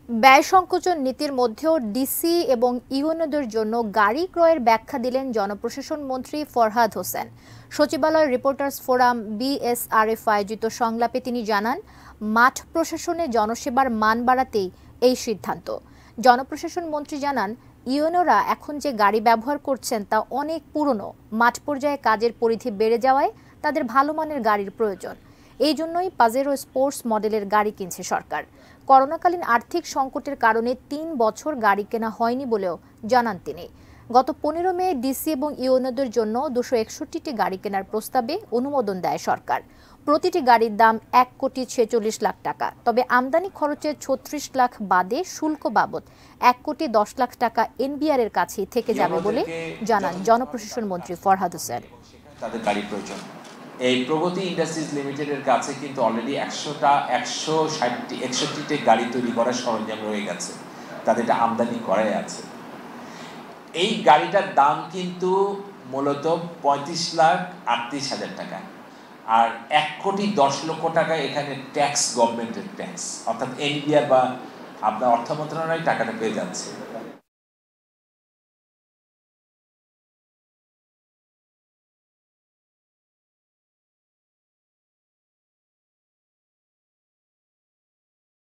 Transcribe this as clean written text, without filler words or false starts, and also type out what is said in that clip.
ব্যয় সংকোচন নীতির মধ্যেও ডিসি এবং ইউএনওদের জন্য গাড়ি ক্রয়ের ব্যাখ্যা দিলেন জনপ্রশাসন মন্ত্রী ফরহাদ হোসেন। সচিবালয় রিপোর্টার্স ফোরাম বিএসআরএফ আয়োজিত সংলাপে তিনি জানান, মাঠ প্রশাসনে জনসেবার মান বাড়াতেই এই সিদ্ধান্ত। জনপ্রশাসন মন্ত্রী জানান, ইউএনওরা এখন যে গাড়ি ব্যবহার করছেন তা অনেক পুরনো। মাঠ পর্যায়ে কাজের পরিধি বেড়ে যাওয়ায় তাদের ভালো মানের গাড়ির প্রয়োজন। এই জন্যই পাজেরো স্পোর্টস মডেলের গাড়ি কিনছে সরকার। করোনাকালীন আর্থিক সংকটের কারণে ৩ বছর গাড়ি কেনা হয়নি বলেও জানান তিনি। গত ১৫ মে ডিসি এবং ইউএনওদের জন্য ২৬১টি গাড়ি কেনার প্রস্তাবে অনুমোদন দেয় সরকার। প্রতিটি গাড়ির দাম ১,৪৬ লাখ টাকা। তবে আমদানি খরচের ৩৬ লাখ বাদে শুল্ক বাবদ ১,১০ লাখ টাকা এনবিআর এর কাছেই থেকে যাবে বলে জানান জনপ্রশাসন মন্ত্রী ফরহাদ হোসেন। তাদের গাড়ি প্রয়োজন। এই প্রগতি ইন্ডাস্ট্রিজ লিমিটেডের কাছে কিন্তু অলরেডি ১৬০টি গাড়ি তৈরি করার সরঞ্জাম রয়ে গেছে, তাদের এটা আমদানি করাই আছে। এই গাড়িটার দাম কিন্তু মূলত ৩৫,৩৮,০০০ টাকা, আর ১,১০,০০,০০০ টাকা এখানে ট্যাক্স, গভর্নমেন্টের ট্যাক্স, অর্থাৎ এনবিআর বা আপনার অর্থ মন্ত্রণালয় টাকাটা পেয়ে যাচ্ছে।